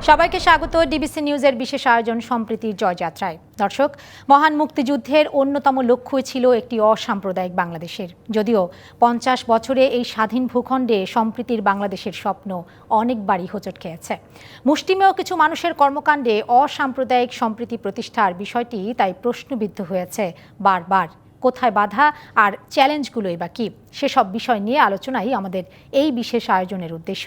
সবাইকে স্বাগত ডিবিসি নিউজের বিশেষ আয়োজন সম্প্রীতির জয়যাত্রায়। দর্শক, মহান মুক্তিযুদ্ধের অন্যতম লক্ষ্যই ছিল একটি অসাম্প্রদায়িক বাংলাদেশের। যদিও 50 বছরে এই স্বাধীন ভূখণ্ডে সম্প্রীতির বাংলাদেশের স্বপ্ন অনেকবারই হোঁচট খেয়েছে। মুষ্টিমেয় কিছু মানুষের কর্মকাণ্ডে অসাম্প্রদায়িক সম্প্রীতি প্রতিষ্ঠার বিষয়টি তাই প্রশ্নবিদ্ধ হয়েছে বারবার। কোথায় বাধা আর চ্যালেঞ্জগুলোই বা কি, সেসব বিষয় নিয়ে আলোচনাই আমাদের এই বিশেষ আয়োজনের উদ্দেশ্য।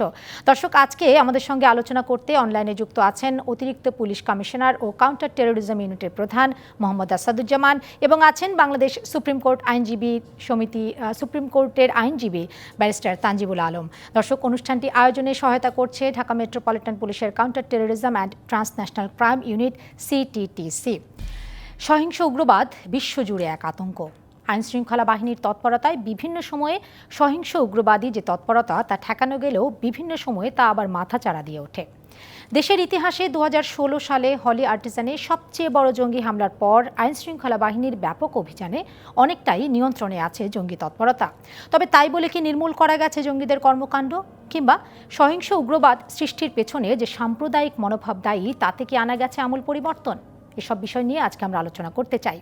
দর্শক, আজকে আমাদের সঙ্গে আলোচনা করতে অনলাইনে যুক্ত আছেন অতিরিক্ত পুলিশ কমিশনার ও কাউন্টার টেরোরিজম ইউনিটের প্রধান মোহাম্মদ আসাদুজ্জামান এবং আছেন বাংলাদেশ সুপ্রিম কোর্ট আইনজীবী সমিতি সুপ্রিম কোর্টের আইনজীবী ব্যারিস্টার তানজিবুল আলম। দর্শক, অনুষ্ঠানটি আয়োজনে সহায়তা করছে ঢাকা মেট্রোপলিটন পুলিশের counter terrorism and transnational crime unit CTTC. সহিংস উগ্রবাদ বিশ্বজুড়ে এক আতঙ্ক। আইনশৃঙ্খলা বাহিনীর তৎপরতায় বিভিন্ন সময়ে সহিংস উগ্রবাদী যে তৎপরতা তা ঠেকানো গেলেও বিভিন্ন সময়ে তা আবার মাথাচাড়া দিয়ে ওঠে। দেশের ইতিহাসে 2016 সালে হলি আর্টিজানে সবচেয়ে বড় জঙ্গি হামলার পর আইনশৃঙ্খলা বাহিনীর ব্যাপক অভিযানে অনেকটাই নিয়ন্ত্রণে আছে জঙ্গি তৎপরতা। তবে তাই বলে কি নির্মূল করা গেছে জঙ্গিদের কর্মকাণ্ড, কিংবা সহিংস উগ্রবাদ সৃষ্টির পেছনে যে সাম্প্রদায়িক মনোভাব দায়ী, তাতে কি আনা গেছে আমূল পরিবর্তন? এসব বিষয় নিয়ে আজকে আমরা আলোচনা করতে চাই।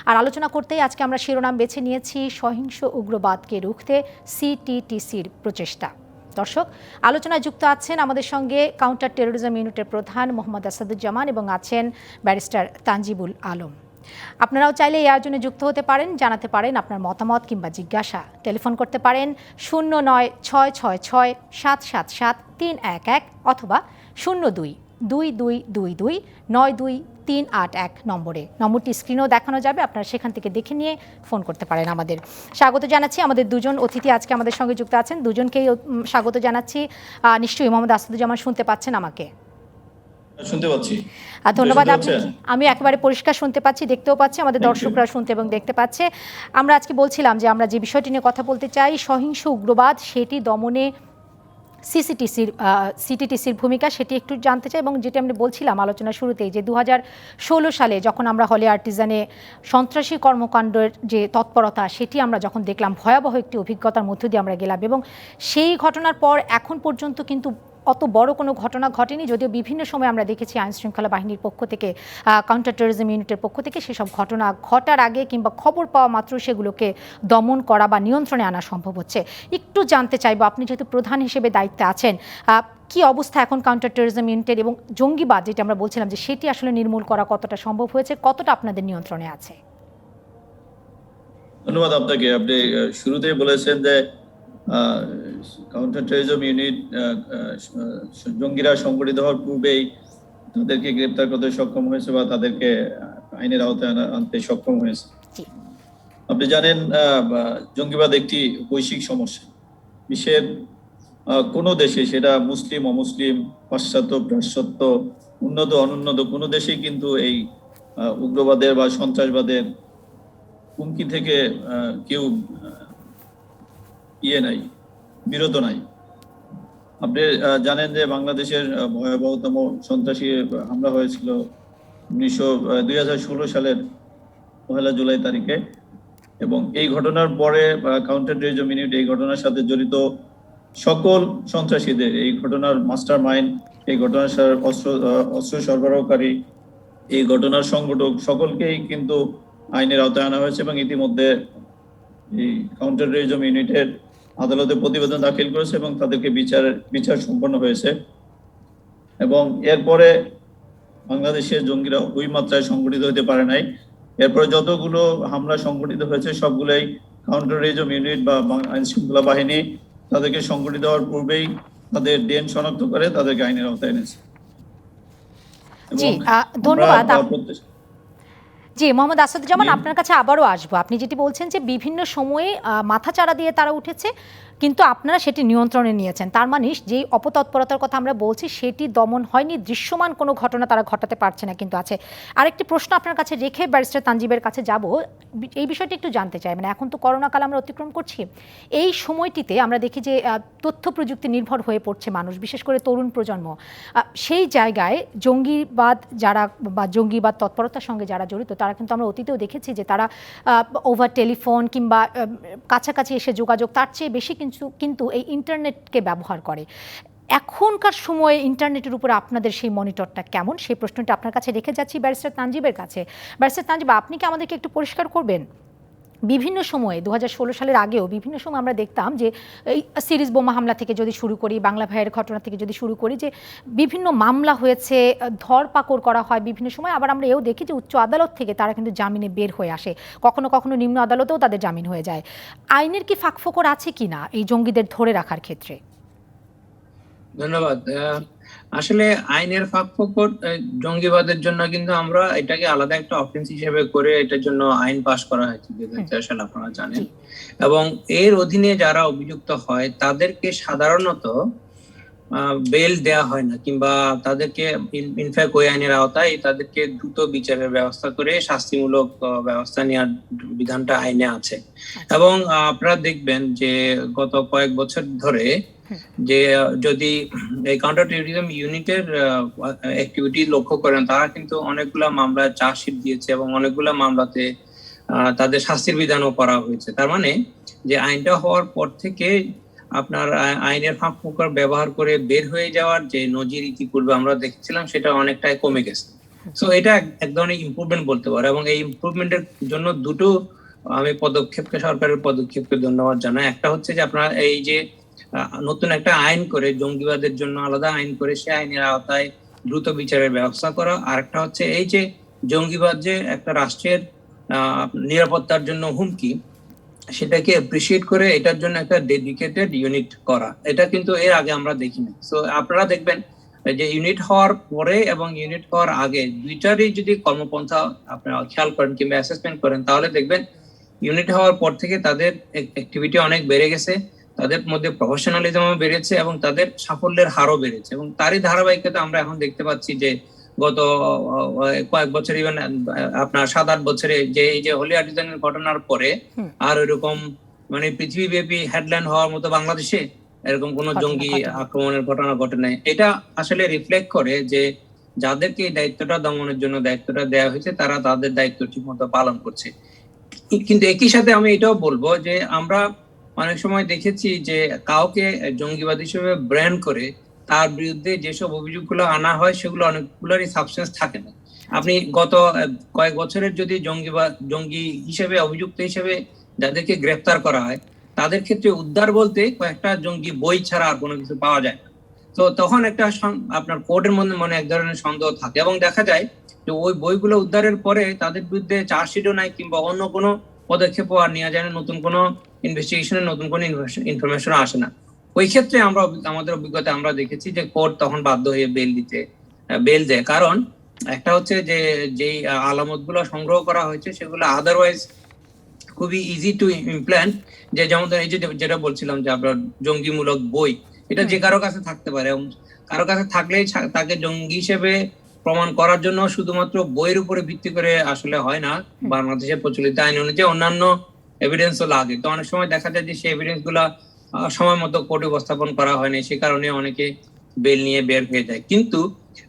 আর আলোচনা করতেই আজকে আমরা শিরোনাম বেছে নিয়েছি সহিংস উগ্রবাদকে রুখতে সিটিটিসির প্রচেষ্টা। দর্শক, আলোচনায় যুক্ত আছেন আমাদের সঙ্গে কাউন্টার টেরোরিজম ইউনিটের প্রধান মোহাম্মদ আসাদুজ্জামান এবং আছেন ব্যারিস্টার তানজিবুল আলম। আপনারাও চাইলে এই আয়োজনে যুক্ত হতে পারেন, জানাতে পারেন আপনার মতামত কিংবা জিজ্ঞাসা। টেলিফোন করতে পারেন 09-666-777-311 অথবা 02-2222-92381 নম্বরে। নম্বরটি স্ক্রিনেও দেখানো যাবে, আপনারা সেখান থেকে দেখে নিয়ে ফোন করতে পারেন আমাদের। স্বাগত জানাচ্ছি আমাদের দুজন অতিথি আজকে আমাদের সঙ্গে যুক্ত আছেন, দুজনকেই স্বাগত জানাচ্ছি। নিশ্চয়ই মোহাম্মদ আসাদুজ্জামান শুনতে পাচ্ছেন আমাকে? শুনতে পাচ্ছি, ধন্যবাদ। আমি একেবারে পরিষ্কার শুনতে পাচ্ছি, দেখতেও পাচ্ছি, আমাদের দর্শকরা শুনতে এবং দেখতে পাচ্ছে। আমরা আজকে বলছিলাম যে আমরা যে বিষয়টি নিয়ে কথা বলতে চাই, সহিংস উগ্রবাদ, সেটি দমনে সিটিটিসির ভূমিকা, সেটি একটু জানতে চাই। এবং যেটি আমরা বলছিলাম আলোচনা শুরুতেই যে 2016 সালে যখন আমরা হলি আর্টিজানে সন্ত্রাসী কর্মকাণ্ডের যে তৎপরতা, সেটি আমরা যখন দেখলাম, ভয়াবহ একটি অভিজ্ঞতার মধ্য দিয়ে আমরা গেলাম। এবং সেই ঘটনার পর এখন পর্যন্ত কিন্তু অত বড় কোনো ঘটনা ঘটেনি, যদিও বিভিন্ন সময় আমরা দেখেছি আইনশৃঙ্খলা বাহিনীর পক্ষ থেকে, কাউন্টার টেরোরিজম ইউনিটের পক্ষ থেকে সেসব ঘটনা ঘটার আগে কিংবা খবর পাওয়া মাত্র সেগুলোকে দমন করা বা নিয়ন্ত্রণে আনা সম্ভব হচ্ছে। একটু জানতে চাইব, আপনি যেহেতু প্রধান হিসেবে দায়িত্বে আছেন, কি অবস্থা এখন কাউন্টার টেরোরিজম ইউনিটের, এবং জঙ্গিবাদ যেটা আমরা বলছিলাম যে সেটি আসলে নির্মূল করা কতটা সম্ভব হয়েছে, কতটা আপনাদের নিয়ন্ত্রণে আছে? ধন্যবাদ আপনাকে। আপনি শুরুতেই বলেছেন যে কাউন্টার টেরোরিজম ইউনিট জঙ্গিরা সংগঠিত হওয়ার পূর্বেই তাদেরকে গ্রেপ্তার করতে সক্ষম হয়েছে বা তাদেরকে আইনের আওতায় আনতে সক্ষম হয়েছে। আপনি জানেন, জঙ্গিবাদ একটি বৈশ্বিক সমস্যা। বিশ্বের কোনো দেশে, সেটা মুসলিম অমুসলিম, পাশ্চাত্য পাশ্চাত্য, উন্নত অনুন্নত, কোনো দেশেই কিন্তু এই উগ্রবাদের বা সন্ত্রাসবাদের হুমকি থেকে কেউ বিরত নাই। আপনি জানেন যে বাংলাদেশের ভয়াবহতম সন্ত্রাসী হামলা হয়েছিল 2016 সালের 1 জুলাই তারিখে। এবং এই ঘটনার পরে কাউন্টার টেরোরিজম ইউনিট এই ঘটনার সাথে জড়িত সকল সন্ত্রাসীদের, এই ঘটনার মাস্টার মাইন্ড, এই ঘটনার অস্ত্র সরবরাহকারী, এই ঘটনার সংগঠক সকলকেই কিন্তু আইনের আওতায় আনা হয়েছে। এবং ইতিমধ্যে এই কাউন্টার টেরোরিজম ইউনিটের আদালতে প্রতিবেদন দাখিল করেছে এবং তাদেরকে বিচার সম্পন্ন হয়েছে। এবং এরপরে বাংলাদেশের জঙ্গিরা ওই মাত্রায় সংগঠিত হতে পারে নাই। এরপরে যতগুলো হামলা সংগঠিত হয়েছে সবগুলোই কাউন্টার টেরোরিজম ইউনিট বা আইন শৃঙ্খলা বাহিনী তাদেরকে সংগঠিত হওয়ার পূর্বেই তাদের ডেন শনাক্ত করে তাদেরকে আইনের আওতায় এনেছে। ধন্যবাদ। জি, মোহাম্মদ আসাদুজ্জামান, আপনার কাছে আবারও আসবো। আপনি যেটি বলছেন যে বিভিন্ন সময়ে মাথাচাড়া দিয়ে তারা উঠেছে, কিন্তু আপনারা সেটি নিয়ন্ত্রণে নিয়েছেন, তার মানে যেই অপতৎপরতার কথা আমরা বলছি সেটি দমন হয়নি, দৃশ্যমান কোনো ঘটনা তারা ঘটাতে পারছে না কিন্তু আছে। আরেকটি প্রশ্ন আপনার কাছে রেখে ব্যারিস্টার তানজিবের কাছে যাব, এই বিষয়টি একটু জানতে চাই। মানে এখন তো করোনাকাল আমরা অতিক্রম করছি, এই সময়টিতে আমরা দেখি যে তথ্য প্রযুক্তি নির্ভর হয়ে পড়ছে মানুষ, বিশেষ করে তরুণ প্রজন্ম। সেই জায়গায় জঙ্গিবাদ যারা বা জঙ্গিবাদ তৎপরতার সঙ্গে যারা জড়িত, তারা কিন্তু আমরা অতীতেও দেখেছি যে তারা ওভার টেলিফোন কিংবা কাছাকাছি এসে যোগাযোগ, তার চেয়ে বেশি কিন্তু এই ইন্টারনেটকে ব্যবহার করে। এখনকার সময়ে ইন্টারনেটের উপরে আপনাদের সেই মনিটরটা কেমন, সেই প্রশ্নটা আপনার কাছে রেখে যাচ্ছি ব্যারিস্টার তানজিবের কাছে। ব্যারিস্টার তানজিব, আপনি কি আমাদেরকে একটু পরিষ্কার করবেন, বিভিন্ন সময়ে 2016 সালের আগেও বিভিন্ন সময় আমরা দেখতাম যে এই সিরিজ বোমা হামলা থেকে যদি শুরু করি, বাংলা ভাইয়ের ঘটনা থেকে যদি শুরু করি, যে বিভিন্ন মামলা হয়েছে, ধরপাকড় করা হয় বিভিন্ন সময়। আবার আমরা এও দেখি যে উচ্চ আদালত থেকে তারা কিন্তু জামিনে বের হয়ে আসে, কখনো কখনো নিম্ন আদালতেও তাদের জামিন হয়ে যায়। আইনের কি ফাঁকফোকর আছে কিনা এই জঙ্গিদের ধরে রাখার ক্ষেত্রে? ধন্যবাদ। আসলে আইনের ফাঁকফোকর জঙ্গিবাদের জন্য কিন্তু আমরা এটাকে আলাদা একটা অফেন্স হিসেবে করে এটার জন্য আইন পাশ করা হয়েছে 2004 সালে, আপনারা জানেন। এবং এর অধীনে যারা অভিযুক্ত হয় তাদেরকে সাধারণত বেল দেয়া হয় না, কিংবা তাদেরকে ইনফ্যাক্ট ওই আইনের আওতায় তাদেরকে দ্রুত বিচারের ব্যবস্থা করে শাস্তিমূলক ব্যবস্থা নেওয়ার বিধানটা আইনে আছে। এবং আপনারা দেখবেন যে গত কয়েক বছর ধরে যে যদি এই কাউন্টার টেরোরিজম ইউনিটের অ্যাক্টিভিটি লক্ষ্য করেন, তারা কিন্তু অনেকগুলা মামলায় চার্জশিট দিয়েছে এবং অনেকগুলা মামলাতে তাদের শাস্তির বিধানও করা হয়েছে। তার মানে যে আইনটা হওয়ার পর থেকে আপনার আইনের ফাঁকফোকর ব্যবহার করে বের হয়ে যাওয়ার যে নজির ইতিপূর্বে আমরা দেখেছিলাম সেটা অনেকটাই কমে গেছে। সো এটা এক ধরনের ইমপ্রুভমেন্ট বলতে পারো, এবং এই ইমপ্রুভমেন্টের জন্য দুটো আমি সরকারের পদক্ষেপকে ধন্যবাদ জানাই। একটা হচ্ছে যে আপনার এই যে নতুন একটা আইন করে জঙ্গিবাদের জন্য আলাদা আইন করে সে আইনের আওতায় দ্রুত বিচারের ব্যবস্থা করা, আর একটা হচ্ছে এই যে জঙ্গিবাদ যে একটা রাষ্ট্রের নিরাপত্তার জন্য হুমকি, সেটাকে অ্যাপ্রিসিয়েট করে এটার জন্য একটা ডেডিকেটেড ইউনিট করা। এটা কিন্তু এর আগে আমরা দেখিনি। সো আপনারা দেখবেন যে ইউনিট হওয়ার পরে এবং ইউনিট হওয়ার আগে দুইটারই যদি কর্মপন্থা আপনারা খেয়াল করেন কিংবা অ্যাসেসমেন্ট করেন, তাহলে দেখবেন ইউনিট হওয়ার পর থেকে তাদের অ্যাক্টিভিটি অনেক বেড়ে গেছে, তাদের মধ্যে প্রফেশনালিজমও বেড়েছে এবং তাদের সাফল্যের হারও বেড়েছে। এবং তারই ধারাবাহিকতা আমরা এখন দেখতে পাচ্ছি যে গত কয়েক বছর, ইভেন আপনার 7-8 বছরে যে এই যে হোলি আর্টিজানের ঘটনার পরে আর ওইরকম মানে পৃথিবীব্যাপী হেডলাইন হওয়ার মতো বাংলাদেশে এরকম কোন জঙ্গি আক্রমণের ঘটনা ঘটে নাই। এটা আসলে রিফ্লেক্ট করে যে যাদেরকে এই দায়িত্বটা দমনের জন্য দায়িত্বটা দেওয়া হয়েছে তারা তাদের দায়িত্ব ঠিক মতো পালন করছে। কিন্তু একই সাথে আমি এটাও বলবো যে আমরা অনেক সময় দেখেছি যে কাউকে জঙ্গিবাদ হিসেবে ব্র্যান্ড করে তার বিরুদ্ধে যেসব অভিযোগগুলো আনা হয় সেগুলো অনেকগুলোরই সাবস্টেন্স থাকে না। আপনি গত কয়েক বছরের যদি জঙ্গি হিসেবে অভিযুক্ত হিসেবে যাদেরকে গ্রেফতার করা হয় তাদের ক্ষেত্রে উদ্ধার বলতে কয়েকটা জঙ্গি বই ছাড়া আর কোনো কিছু পাওয়া যায় না। তো তখন একটা আপনার কোর্টের মনে এক ধরনের সন্দেহ থাকে এবং দেখা যায় যে ওই বইগুলো উদ্ধারের পরে তাদের বিরুদ্ধে চার্জশিটও নাই কিংবা অন্য কোনো পদক্ষেপও আর নেওয়া যায় না, নতুন কোনো ইনভেস্টিগেশনের নতুন কোনো ইনফরমেশন আসে না। ওই ক্ষেত্রে আমরা আমাদের অভিজ্ঞতা আমরা দেখেছি যে কোর্ট তখন বাধ্য হয়ে বেল দেয়। কারণ একটা হচ্ছে যে যেই আলামত গুলো সংগ্রহ করা হয়েছে সেগুলো আদারওয়াইজ খুবই ইজি টু ইমপ্ল্যান্ট, যে যেমন এই যে যেটা বলছিলাম যে আপনার জঙ্গিমূলক বই, এটা যে কারো কাছে থাকতে পারে এবং কারো কাছে থাকলেই তাকে জঙ্গি হিসেবে প্রমাণ করার জন্য শুধুমাত্র বইয়ের উপরে ভিত্তি করে আসলে হয় না। বাংলাদেশের প্রচলিত আইন অনুযায়ী অন্যান্য এভিডেন্সও লাগে। তো অনেক সময় দেখা যায় যে সেই এভিডেন্স গুলা সময় মতো কোর্টে উপস্থাপন করা হয়নি, সে কারণে অনেকে বেল নিয়ে বের হয়ে যায়। কিন্তু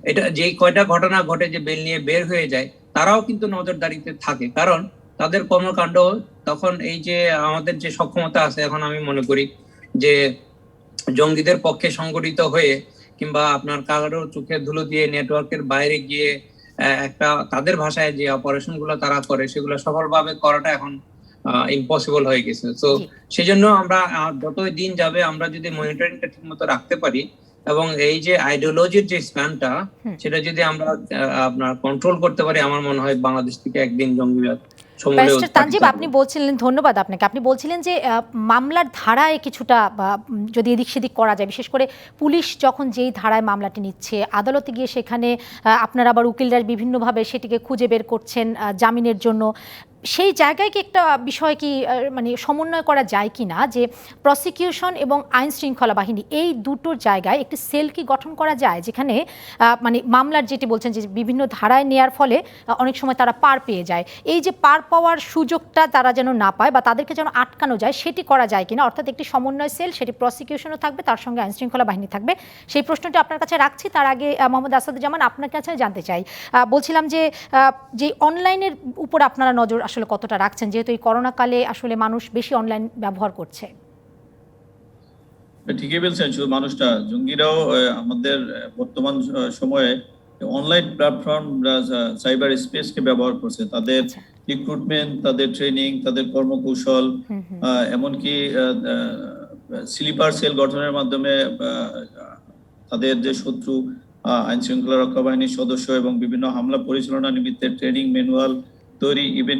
এটা যে কয়টা ঘটনা ঘটে যে বেল নিয়ে বের হয়ে যায় তারাও কিন্তু নজরদারিতে থাকে, কারণ তাদের কর্মকাণ্ড তখন এই যে আমাদের যে সক্ষমতা আছে এখন আমি মনে করি যে জঙ্গিদের পক্ষে সংগঠিত হয়ে কিংবা আপনার কারোর চোখে ধুলো দিয়ে নেটওয়ার্কের বাইরে গিয়ে একটা তাদের ভাষায় যে অপারেশন গুলো তারা করে সেগুলো সফলভাবে করাটা এখন ইম্পসিবল হয়ে গেছে। তো সেই জন্য আমরা যতই দিন যাবে আমরা যদি মনিটরিংটা ঠিক মতো রাখতে পারি এবং এই যে আইডিওলজির যে স্প্যানটা সেটা যদি আমরা আপনার কন্ট্রোল করতে পারি, আমার মনে হয় বাংলাদেশ থেকে একদিন জঙ্গিবাদ ব্যারিস্টার তানজিব, আপনি বলছিলেন, ধন্যবাদ আপনাকে, আপনি বলছিলেন যে মামলার ধারায় কিছুটা যদি এদিক সেদিক করা যায়, বিশেষ করে পুলিশ যখন যেই ধারায় মামলাটি নিচ্ছে আদালতে গিয়ে সেখানে আপনারা আবার উকিলরা বিভিন্নভাবে সেটিকে খুঁজে বের করছেন জামিনের জন্য, সেই জায়গায় কি একটা বিষয় কি মানে সমন্বয় করা যায় কি না যে প্রসিকিউশন এবং আইন শৃঙ্খলা বাহিনী এই দুটোর জায়গায় একটি সেল কি গঠন করা যায় যেখানে মানে মামলার যেটি বলছেন যে বিভিন্ন ধারায় নেয়ার ফলে অনেক সময় তারা পার পেয়ে যায়, এই যে পার পাওয়ার সুযোগটা তারা যেন না পায় বা তাদেরকে যেন আটকানো যায় সেটি করা যায় কিনা, অর্থাৎ একটি সমন্বয় সেল, সেটি প্রসিকিউশনও থাকবে তার সঙ্গে আইন শৃঙ্খলা বাহিনী থাকবে, সেই প্রশ্নটি আপনার কাছে রাখছি। তার আগে মোহাম্মদ আসাদুজ্জামান আপনার কাছে জানতে চাই, বলছিলাম যে অনলাইনের উপর আপনারা নজর আসলে কতটা রাখছেন, যেহেতু এই করোনা কালে আসলে মানুষ বেশি অনলাইন ব্যবহার করছে? ঠিকই বলছেন, শুধু মানুষটা, জঙ্গিরাও আমাদের বর্তমান সময়ে অনলাইন প্ল্যাটফর্ম, সাইবার স্পেসকে ব্যবহার করছে তাদের আচ্ছা। রিক্রুটমেন্ট, তাদের ট্রেনিং, তাদের কর্মকৌশল, হুম হুম। এমনকি স্লিপার সেল গঠনের মাধ্যমে তাদের যে শত্রু আইন শৃঙ্খলা রক্ষা বাহিনীর সদস্য এবং বিভিন্ন হামলা পরিচালনা নিমিত্তে ট্রেনিং ম্যানুয়াল তৈরি, ইভেন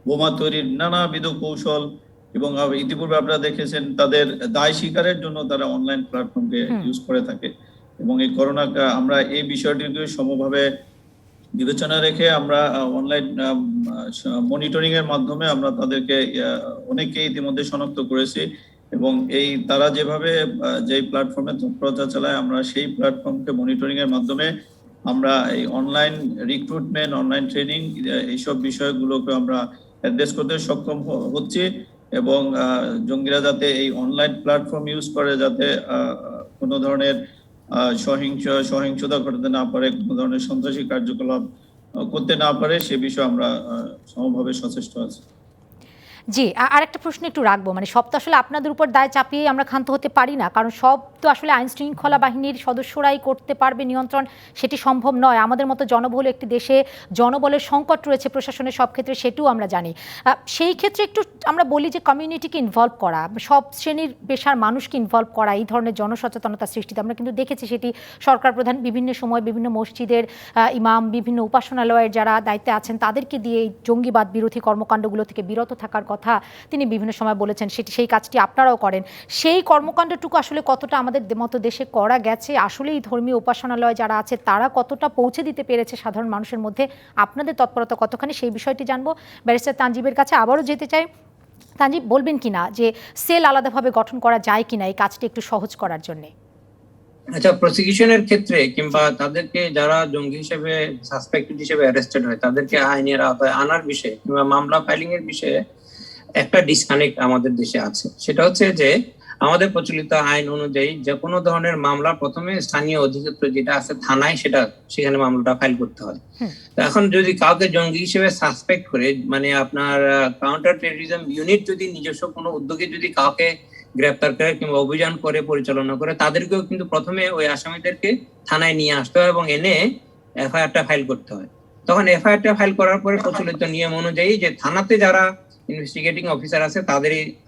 বোমা তৈরির নানাবিধ কৌশল, এবং ইতিপূর্বে আপনারা দেখেছেন তাদের দায় স্বীকারের জন্য তারা অনলাইন প্ল্যাটফর্মকে ইউজ করে থাকে। এবং এই করোনা আমরা এই বিষয়টিকে সমভাবে বিবেচনা রেখে আমরা অনলাইন মনিটরিং এর মাধ্যমে আমরা তাদেরকে অনেককে ইতিমধ্যে শনাক্ত করেছি, এবং এই তারা যেভাবে যে প্ল্যাটফর্মে তৎপরতা চালায় আমরা সেই প্ল্যাটফর্মকে মনিটরিং এর মাধ্যমে আমরা এই অনলাইন রিক্রুটমেন্ট, অনলাইন ট্রেনিং, এইসব বিষয়গুলোকে আমরা অ্যাড্রেস করতে সক্ষম হচ্ছি। এবং জঙ্গিরা যাতে এই অনলাইন প্ল্যাটফর্ম ইউজ করে যাতে কোনো ধরনের সহিংসতা ঘটাতে না পারে, কোনো ধরনের সন্ত্রাসী কার্যকলাপ করতে না পারে, সে বিষয়ে আমরা সমভাবে সচেষ্ট আছি। জি, আরেকটা প্রশ্ন একটু রাখবো, মানে সব তো আসলে আপনাদের উপর দায় চাপিয়ে আমরা ক্ষান্ত হতে পারি না, কারণ সব তো আসলে আইন শৃঙ্খলা বাহিনীর সদস্যরাই করতে পারবে নিয়ন্ত্রণ, সেটি সম্ভব নয়। আমাদের মতো জনবহুল একটি দেশে জনবলের সংকট রয়েছে প্রশাসনের সব ক্ষেত্রে, সেটিও আমরা জানি। সেই ক্ষেত্রে একটু আমরা বলি যে কমিউনিটিকে ইনভলভ করা, সব শ্রেণীর পেশার মানুষকে ইনভলভ করা এই ধরনের জনসচেতনতা সৃষ্টিতে আমরা কিন্তু দেখেছি সেটি সরকার প্রধান বিভিন্ন সময় বিভিন্ন মসজিদের ইমাম, বিভিন্ন উপাসনালয়ের যারা দায়িত্বে আছেন তাদেরকে দিয়ে এই জঙ্গিবাদ বিরোধী কর্মকাণ্ডগুলো থেকে বিরত থাকার কথা তিনি বিভিন্ন সময় বলেছেন, সেই কাজটি আপনারাও করেন। সেই কর্মকাণ্ডটুকু আসলে কতটা আমাদের মতো দেশে করা গেছে, আসলে এই ধর্মীয় উপাসনালয় যারা আছে তারা কতটা পৌঁছে দিতে পেরেছে সাধারণ মানুষের মধ্যে, আপনাদের তৎপরতা কতখানি, সেই বিষয়টি জানবো। ব্যারিস্টার তানজিবের কাছে আবারও যেতে চাই। তানজিব, বলবেন কিনা যে সেল আলাদাভাবে গঠন করা যায় কিনা এই কাজটি একটু সহজ করার জন্য? আচ্ছা, প্রসিকিউশনের ক্ষেত্রে কিংবা তাদেরকে যারা জঙ্গি হিসেবে সাসপেক্টেড হিসেবে অ্যারেস্টেড হয় তাদেরকে আইনের আওতায় আনার বিষয়ে কিংবা মামলা ফাইলিং এর বিষয়ে একটা ডিসকানেক্ট আমাদের দেশে আছে। সেটা হচ্ছে যে আমাদের প্রচলিত আইন অনুযায়ী যে কোনো ধরনের মামলা প্রথমে স্থানীয় অধিক্ষেত্র যেটা আছে থানায় সেখানে মামলাটা ফাইল করতে হয়। এখন যদি কাউকে জঙ্গি হিসেবে সাসপেক্ট করে, মানে আপনার কাউন্টার টেররিজম ইউনিট যদি নিজস্ব কোনো উদ্যোগে যদি কাউকে গ্রেপ্তার করে কিংবা অভিযান করে পরিচালনা করে, তাদেরকেও কিন্তু প্রথমে ওই আসামিদেরকে থানায় নিয়ে আসতে হয় এবং এনে এফআইআরটা ফাইল করতে হয়। তখন এফআইআরটা ফাইল করার পরে প্রচলিত নিয়ম অনুযায়ী যে থানাতে যারা ইনভেস্টিগেটিং অফিসার আছে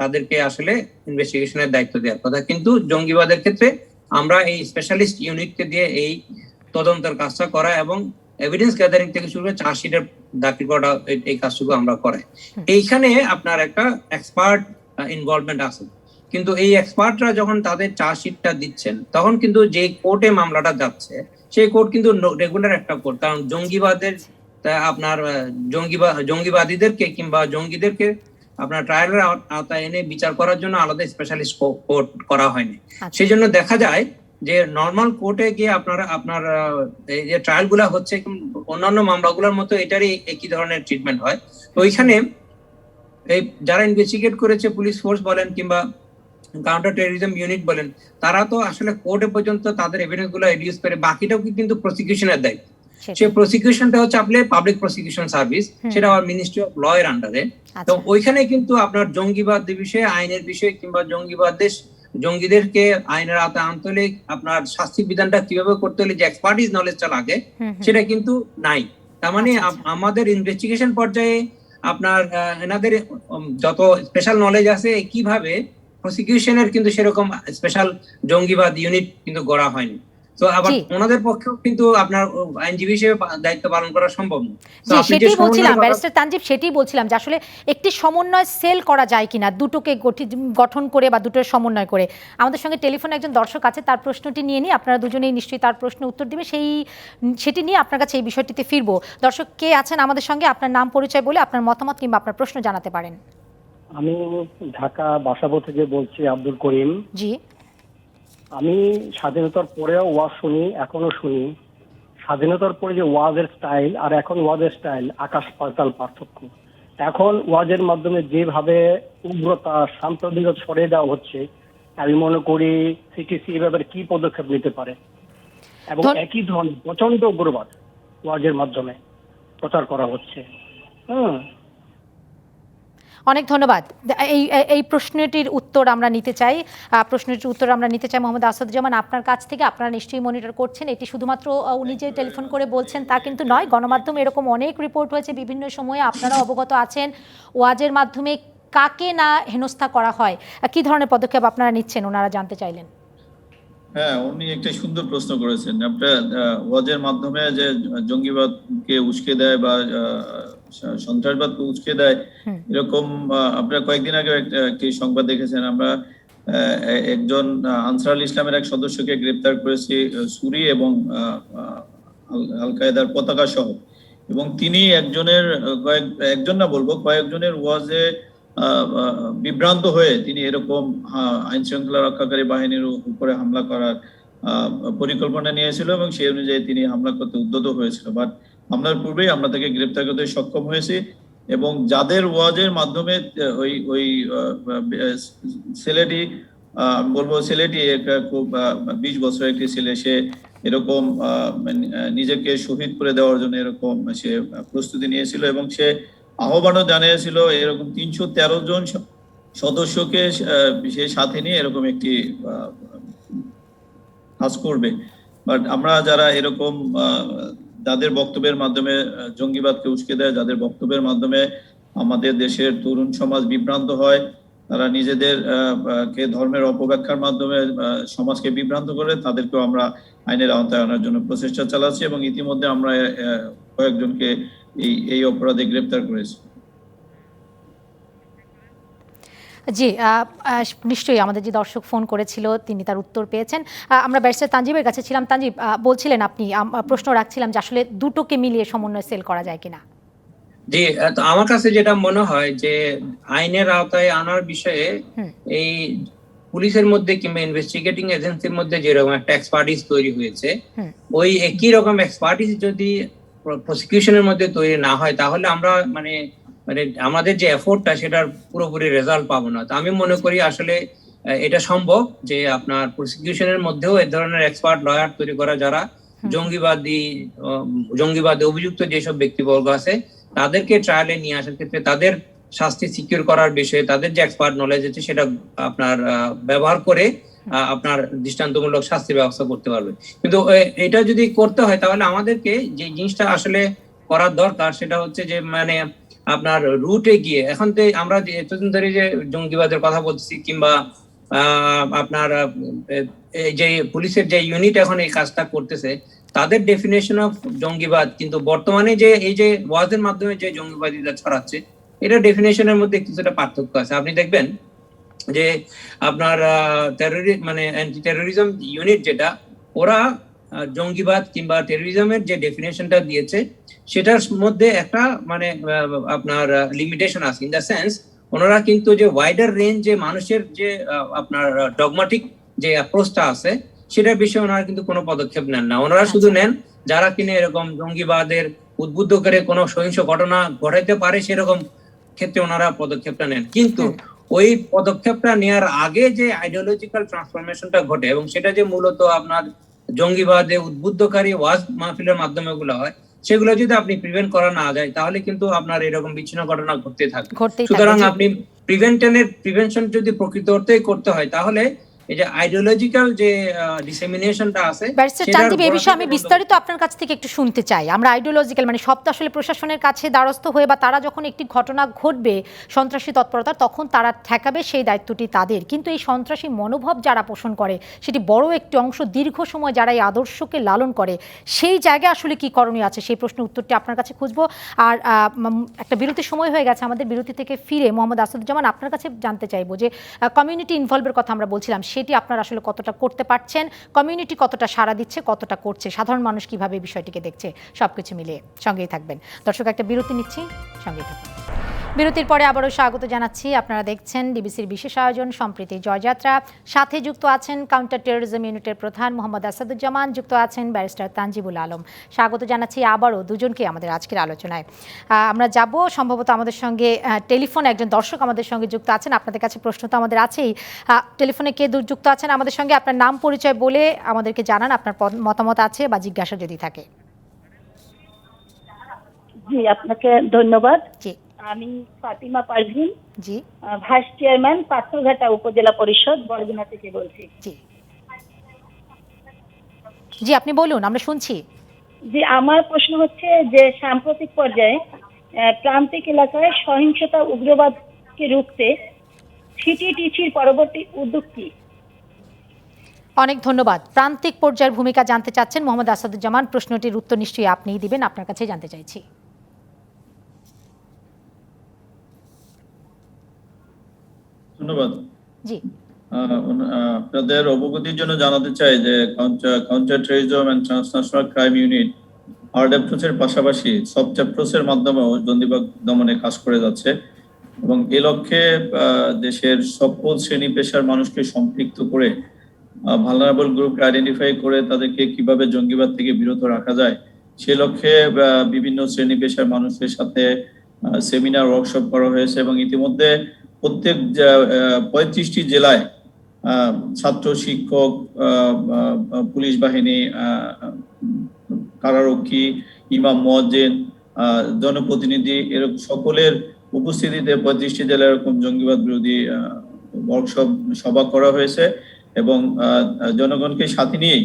তাদেরকে আসলে ইনভেস্টিগেশনের দায়িত্ব দেওয়ার কথা। কিন্তু জঙ্গিবাদের ক্ষেত্রে আমরা এই স্পেশালিস্ট ইউনিটকে দিয়ে এই তদন্তের কাজটা করা এবং এভিডেন্স গ্যাদারিং থেকে শুরু করে চার্জশিটের দাখিল করা, এই কাজটুকু আমরা করাই। এইখানে আপনার একটা এক্সপার্ট ইনভলভমেন্ট আছে, কিন্তু এই এক্সপার্টরা যখন তাদের চার্জশিটটা দিচ্ছেন তখন কিন্তু যে কোর্টে মামলাটা যাচ্ছে সেই কোর্ট কিন্তু রেগুলার একটা কোর্ট, কারণ জঙ্গিবাদের আপনার জঙ্গিবাদীদেরকে কিংবা জঙ্গিদেরকে আপনার ট্রায়ালের আওতায় এনে বিচার করার জন্য আলাদা স্পেশালিস্ট কোর্ট করা হয়নি। সেই জন্য দেখা যায় যে নর্মাল কোর্টে গিয়ে আপনার এই যে ট্রায়াল গুলা হচ্ছে অন্যান্য মামলাগুলোর মতো এটারই একই ধরনের ট্রিটমেন্ট হয়। তো ওইখানে এই যারা ইনভেস্টিগেট করেছে পুলিশ ফোর্স বলেন কিংবা কাউন্টার টেররিজম ইউনিট বলেন, তারা তো আসলে কোর্টে পর্যন্ত তাদের এভিডেন্স গুলো এডিউস করে, বাকিটাও কিন্তু প্রসিকিউশনের দায়িত্ব। সেই প্রসিকিউশনটা হচ্ছে আপনার পাবলিক প্রসিকিউশন সার্ভিস, সেটা আবার মিনিস্ট্রি অফ ল এর আন্ডারে। তো ওইখানে কিন্তু আপনার জঙ্গিবাদ বিষয়ে, আইনের বিষয়ে কিংবা জঙ্গিদেরকে আইনের আওতায় আনতে হলে আপনার শাস্তি বিধানটা কিভাবে করতে হলে যে এক্সপার্টিস নলেজটা লাগে সেটা কিন্তু নাই। তার মানে আমাদের ইনভেস্টিগেশন পর্যায়ে আপনার এনাদের যত স্পেশাল নলেজ আছে কিভাবে প্রসিকিউশনের কিন্তু সেরকম স্পেশাল জঙ্গিবাদ ইউনিট কিন্তু গড়া হয়নি। তো আবার ওনাদের পক্ষেও কিন্তু আপনার আইনজীবী হিসেবে দায়িত্ব পালন করা সম্ভব না। সেটাই বলছিলাম ব্যারিস্টার তানজিব, সেটাই বলছিলাম যে আসলে একটি সমন্বয় সেল করা যায় কিনা, দুটোকে গঠন করে বা দুটোর সমন্বয় করে। আমাদের সঙ্গে টেলিফোনে একজন দর্শক আছে, তার প্রশ্নটি নিয়ে নিই, আপনারা দুজনেই নিশ্চয়ই তার প্রশ্ন উত্তর দিবে, সেটি নিয়ে আপনার কাছে এই বিষয়টিতে ফিরবো। দর্শক কে আছেন আমাদের সঙ্গে, আপনার নাম পরিচয় বলে আপনার মতামত কিংবা আপনার প্রশ্ন জানাতে পারেন। আমি ঢাকা বাসাবো থেকে বলছি, আব্দুল করিম। জি। আমি স্বাধীনতার পরেও ওয়াজ শুনি, এখনো শুনি। স্বাধীনতার পরে যে ওয়াজের স্টাইল আর এখন ওয়াজের স্টাইল আকাশ পাতাল পার্থক্য। এখন ওয়াজের মাধ্যমে যেভাবে উগ্রতা, সাম্প্রদায়িকতা ছড়িয়ে দেওয়া হচ্ছে, আমি মনে করি সিটিসি এভাবে কি পদক্ষেপ নিতে পারে, এবং একই ধরনের প্রচন্ড উগ্রবাদ ওয়াজের মাধ্যমে প্রচার করা হচ্ছে। অনেক ধন্যবাদ। এই এই প্রশ্নটির উত্তর আমরা নিতে চাই মোহাম্মদ আসাদুজ্জামান আপনার কাছ থেকে। আপনারা নিশ্চয়ই মনিটর করছেন। এটি শুধুমাত্র উনি যে টেলিফোন করে বলছেন তা কিন্তু নয়, গণমাধ্যমে এরকম অনেক রিপোর্ট হয়েছে বিভিন্ন সময়ে, আপনারা অবগত আছেন। ওয়াজের মাধ্যমে কাকে না হেনস্থা করা হয়, কি ধরনের পদক্ষেপ আপনারা নিচ্ছেন, ওনারা জানতে চাইলেন। হ্যাঁ, উনি একটা সুন্দর প্রশ্ন করেছেন। আপনার ওয়াজের মাধ্যমে যে জঙ্গিবাদকে উস্কে দেয় বা সন্ত্রাসবাদকে উস্কে দেয়, এরকম আপনারা কয়েকদিন আগে একটি সংবাদ দেখেছেন। আমরা একজন আনসারুল ইসলামের এক সদস্যকে গ্রেপ্তার করেছি, ছুরি এবং আল কায়েদার পতাকা সহ, এবং তিনি কয়েকজনের ওয়াজে বিভ্রান্ত হয়ে তিনি এরকম আইন শৃঙ্খলা রক্ষাকারী বাহিনীর উপরে হামলা করার পরিকল্পনা নিয়েছিল এবং সেই অনুযায়ী তিনি হামলা করতে উদ্যত হয়েছিল। বাট হামলার পূর্বেই আমরা তাকে গ্রেপ্তার করতে সক্ষম হয়েছি, এবং যাদের ওয়াজের মাধ্যমে ওই ছেলেটি, ছেলেটি খুব 20 বছরের একটি ছেলে, সে এরকম নিজেকে শহীদ করে দেওয়ার জন্য এরকম সে প্রস্তুতি নিয়েছিল, এবং সে আহ্বানও জানিয়েছিল এরকম 313 জন সদস্যকে সে সাথে নিয়ে এরকম একটি কাজ করবে। বাট আমরা যারা এরকম যাদের বক্তব্যের মাধ্যমে জঙ্গিবাদকে উস্কে দেয়, যাদের বক্তব্যের মাধ্যমে আমাদের দেশের তরুণ সমাজ বিভ্রান্ত হয়, তারা নিজেদের কে ধর্মের অপব্যাখ্যার মাধ্যমে সমাজকে বিভ্রান্ত করে, তাদেরকেও আমরা আইনের আওতায় আনার জন্য প্রচেষ্টা চালাচ্ছি, এবং ইতিমধ্যে আমরা কয়েকজনকে এই অপরাধে গ্রেপ্তার করেছি। জি, নিশ্চয়ই আমাদের যে দর্শক ফোন করেছিল তিনি তার উত্তর পেয়েছেন। আমরা ব্যারিস্টার তানজিবের কাছে ছিলাম। তানজিব, বলছিলেন আপনি, প্রশ্ন রাখছিলাম যে আসলে দুটোকে মিলিয়ে সমন্বয় সেল করা যায় কিনা। জি, আমার কাছে যেটা মনে হয় যে আইনের আওতায় আনার বিষয়ে এই পুলিশের মধ্যে কিংবা ইনভেস্টিগেটিং এজেন্সির মধ্যে যেরকম একটা এক্সপার্টিস তৈরি হয়েছে, ওই একই রকম এক্সপার্টিস যদি প্রসিকিউশনের মধ্যে তৈরি না হয়, তাহলে আমরা মানে আমাদের যে এফোর্টটা সেটার পুরোপুরি রেজাল্ট পাবো না। তো আমি মনে করি আসলে এটা সম্ভব যে আপনার প্রসিকিউশনের মধ্যেও এই ধরনের এক্সপার্ট লয়ার তৈরি করা, যারা জঙ্গিবাদে অভিযুক্ত যেসব ব্যক্তিবর্গ আছে তাদেরকে ট্রায়ালে নিয়ে আসার ক্ষেত্রে তাদের শাস্তি সিকিউর করার বিষয়ে তাদের যে এক্সপার্ট নলেজ আছে সেটা আপনার ব্যবহার করে আপনার দৃষ্টান্তমূলক শাস্তির ব্যবস্থা করতে পারবে। কিন্তু এটা যদি করতে হয় তাহলে আমাদেরকে যে জিনিসটা আসলে করার দরকার সেটা হচ্ছে যে মানে আপনার রুটে গিয়ে, এখন তো আমরা যে এতদিন ধরে যে জঙ্গিবাদের কথা বলছি কিংবা আপনার যে পুলিশের যে ইউনিট এখন এই কাজটা করতেছে তাদের ডেফিনেশন অফ জঙ্গিবাদ কিন্তু বর্তমানে যে এই যে ওয়াজের মাধ্যমে যে জঙ্গিবাদীরা ছড়াচ্ছে এটা ডেফিনেশনের মধ্যে কিছুটা পার্থক্য আছে। আপনি দেখবেন যে আপনার অ্যান্টি টেরোরিজম ইউনিট যেটা, ওরা জঙ্গিবাদ কিংবা টেরোরিজমের যে ডেফিনেশনটা দিয়েছে সেটার মধ্যে একটা মানে আপনার লিমিটেশন আছে, ইন দ্য সেন্স ওনারা কিন্তু যে ওয়াইডার রেঞ্জ যে মানুষের যে আপনার ডগমাটিক যে অ্যাপ্রোচটা আছে সেটার বিষয়ে ওনারা কিন্তু কোনো পদক্ষেপ নেন না। ওনারা শুধু নেন যারা কিনে এরকম জঙ্গিবাদের উদ্বুদ্ধ করে কোনো সহিংস ঘটনা ঘটাইতে পারে সেরকম ক্ষেত্রে ওনারা পদক্ষেপটা নেন। কিন্তু ওই পদক্ষেপটা নেওয়ার আগে যে আইডিওলজিক্যাল ট্রান্সফরমেশনটা ঘটে এবং সেটা যে মূলত আপনার জঙ্গিবাদে উদ্বুদ্ধকারী ওয়াজ মাহফিলের মাধ্যমে গুলো হয়, সেগুলো যদি আপনি প্রিভেন্ট করা না যায় তাহলে কিন্তু আপনার এরকম বিচ্ছিন্ন ঘটনা ঘটতে থাকবে। সুতরাং আপনি প্রিভেনশন যদি প্রকৃত অর্থেই করতে হয় তাহলে এই যে আইডিওলজিক্যাল যে ডিসেমিনেশনটা আছে, ব্যারিস্টার তানজিব, এই বিষয়ে আমি বিস্তারিত আপনার কাছ থেকে একটু শুনতে চাই। আমরা আইডিওলজিক্যাল মানে সব তো আসলে প্রশাসনের কাছে দ্বারস্থ হয়ে বা তারা যখন একটি ঘটনা ঘটবে সন্ত্রাসী তৎপরতা তখন তারা ঠেকাবে, সেই দায়িত্বটি তাদের। কিন্তু এই সন্ত্রাসী মনোভাব যারা পোষণ করে সেটি বড় একটি অংশ দীর্ঘ সময় যারা এই আদর্শকে লালন করে, সেই জায়গায় আসলে কি করণীয় আছে সেই প্রশ্নের উত্তরটি আপনার কাছে খুঁজবো। আর একটা বিরতির সময় হয়ে গেছে, আমাদের বিরতি থেকে ফিরে মোহাম্মদ আসাদুজ্জামান আপনার কাছে জানতে চাইবো যে কমিউনিটি ইনভলভের কথা আমরা বলছিলাম, সেটি আপনারা আসলে কতটা করতে পারছেন, কমিউনিটি কতটা সাড়া দিচ্ছে, কতটা করছে, সাধারণ মানুষ কিভাবে বিষয়টিকে দেখছে, সবকিছু মিলিয়ে সঙ্গেই থাকবেন। দর্শক, একটা বিরতি নিচ্ছি, সঙ্গেই থাকবেন। বিরতির পরে আবারও স্বাগত জানাচ্ছি। আপনারা দেখছেন ডিবিসির বিশেষ আয়োজন সম্প্রীতি জয়যাত্রা। সাথে যুক্ত আছেন কাউন্টার টেরোরিজম ইউনিটের প্রধান মোহাম্মদ আসাদুজ্জামান, যুক্ত আছেন ব্যারিস্টার তানজিবুল আলম। স্বাগত জানাচ্ছি আবারও দুজনকে আমাদের আজকের আলোচনায়। আমরা যাব সম্ভবত আমাদের সঙ্গে টেলিফোনে একজন দর্শক আমাদের সঙ্গে যুক্ত আছেন। আপনাদের কাছে প্রশ্ন তো আমাদের আছেই, টেলিফোনে কে যুক্ত আছেন আমাদের সঙ্গে, আপনার নাম পরিচয় বলে আমাদেরকে জানান, আপনার মতামত আছে বা জিজ্ঞাসা যদি থাকে। জি, আপনাকে ধন্যবাদ। জি, আমি ফাতিমা পারভিন, জি ভাইস চেয়ারম্যান, পাথরঘাটা উপজেলা পরিষদ, বরগুনা থেকে বলছি। জি জি আপনি বলুন, আমরা শুনছি। যে আমার প্রশ্ন হচ্ছে যে সাম্প্রতিক পর্যায়ে প্রান্তিক এলাকায় সহিংসতা উগ্রবাদকে রুখতে সিটিটিসির পরবর্তী উদ্যোগ কি? অনেক ধন্যবাদ। প্রান্তিক পর্যায়ের ভূমিকা জানতে চাচ্ছেন মোহাম্মদ আসাদুজ্জামান, প্রশ্নটির উত্তর নিশ্চয়ই আপনিই দিবেন, আপনার কাছে জানতে চাইছি। ধন্যবাদ। জি আপনাদের অবগতির জন্য জানাতে চাই যে counter terrorism and transnational crime unit আরডেপ্টোস এর পাশাপাশি সবচেপ্টোস এর মাধ্যমেও জঙ্গিবাদ দমনে কাজ করে যাচ্ছে এবং এই লক্ষ্যে দেশের সকল শ্রেণী পেশার মানুষকে সম্পৃক্ত করে ভালনারেবল গ্রুপকে আইডেন্টিফাই করে তাদেরকে কিভাবে জঙ্গিবাদ থেকে বিরত রাখা যায় সে লক্ষ্যে বিভিন্ন শ্রেণী পেশার মানুষের সাথে সেমিনার ওয়ার্কশপ করা হয়েছে এবং ইতিমধ্যে প্রত্যেক 35টি জেলায় ছাত্র, শিক্ষক, পুলিশ বাহিনী, কারারক্ষী, ইমাম, মুয়াজ্জিন, জনপ্রতিনিধি এরকম সকলের উপস্থিতিতে 35টি জেলায় এরকম জঙ্গিবাদ বিরোধী ওয়ার্কশপ সভা করা হয়েছে এবং জনগণকে সাথে নিয়েই